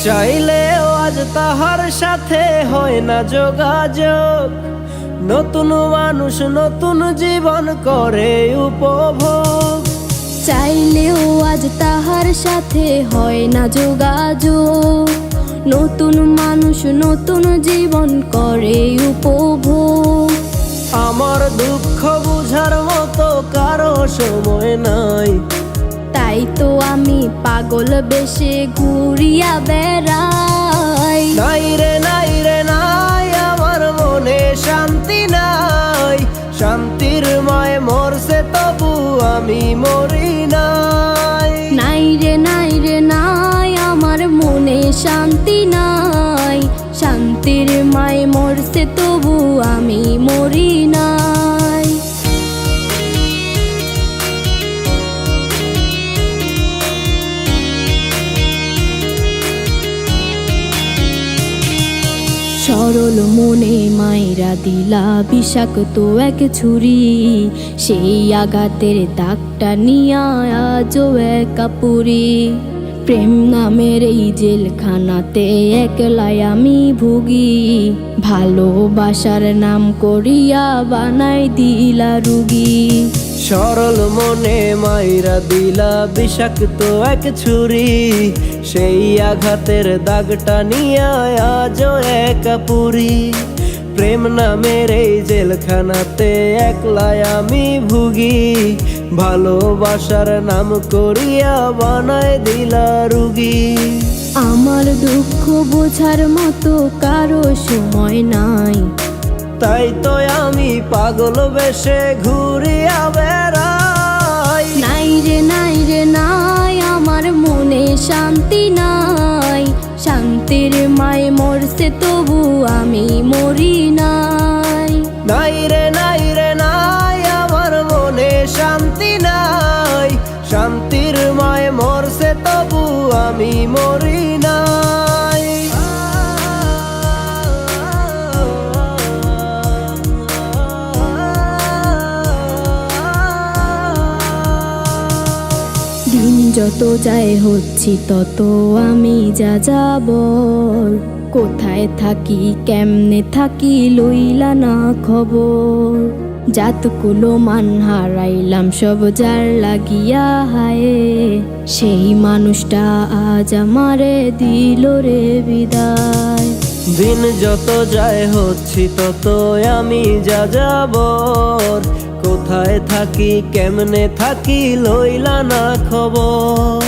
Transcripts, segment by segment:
চাইলেও আজ তাহার সাথে হয় না যোগাযোগ। নতুন মানুষ নতুন জীবন করে উপভোগ। চাইলেও আজ তাহার সাথে হয় না যোগাযোগ। নতুন মানুষ নতুন জীবন করে উপভোগ। আমার দুঃখ বুঝার মতো কারো সময় নাই, তাই তো আমি পাগল বেশে ঘুরিয়া বেড়াই। নাই রে নাই রে নাই, আমার মনে শান্তি নাই। শান্তির মায় মরছে তবু আমি মরি নাই। নাই রে নাই রে নাই, আমার মনে শান্তি নাই। শান্তির মায় মরছে তবু আমি মরি নাই। সরল মনে মাইরা দিলা বিষাক্ত এক ছুরি। সেই আঘাতের দাগটা নিয়া আজও একা পুরি। প্রেম নামের এই জেলখানাতে একলাই আমি ভুগি। ভালোবাসার নাম করিয়া বানাই দিলা রুগী। সরল মনে মাইরা দিলা বিষাক্ত এক ছুরি। সেই আঘাতের দাগটা নিয়া আজও একা পুরি। প্রেম নামের এই জেলখানাতে একলাই আমি ভুগি। ভালোবাসার নাম করিয়া বানায় দিলা রুগী। আমার দুঃখ বোঝার মতো কারো সময় নাই, তাই তো আমি পাগল বেশে ঘুরিয়া বেড়াই। নাই রে নাই রে নাই, আমার মনে শান্তি নাই। শান্তির মায় মরছে তবু আমি মরি নাই। নাই রে নাই রে নাই, আমার মনে শান্তি নাই। শান্তির মায় মরছে তবু আমি মরি নাই। দিন যত যায় হচ্ছি তত আমি যা যাবর। কোথায় থাকি কেমনে থাকি লইলা না খবর। জাতকুলো মান হারাইলাম সব যার লাগিয়া হায়। সেই মানুষটা আজ আমারে দিল রে বিদায়। দিন যত যায় হচ্ছি তত আমি যা যাবর। কোথায় থাকি কেমনে থাকি লইলা না খবর।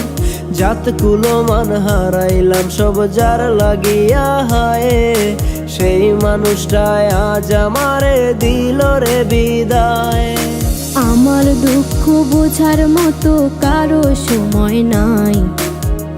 জাতকুলো মান হারাইলাম সব যার লাগিয়া হায়। সেই মানুষটাই আজ আমারে দিল রে বিদায়। আমার দুঃখ বোঝার মতো কারো সময় নাই,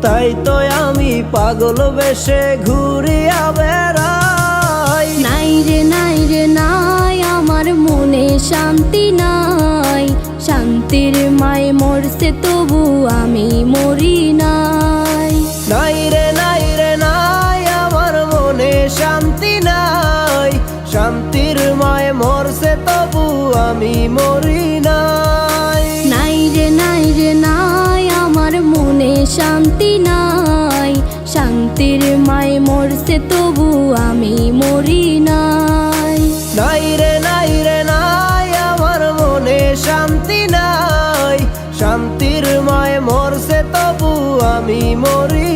তাই তো আমি পাগল বেশে ঘুরিয়া বেড়াই। নাই রে নাই রে নাই, আমার মনে শান্তি নাই। শান্তির মায় মরছে তবু আমি মরি নাই। নাই রে নাই রে নাই, আমার মনে শান্তি নাই। শান্তির মায় মরছে তবু আমি মরি নাই। নাই রে নাই রে নাই, আমার মনে শান্তি নাই। শান্তির মায় মরছে তবু আমি মরি নাই। নাই রে নাই রে নাই, আমার মনে শান্তি নাই। শান্তির মায় মরছে তবু আমি মরি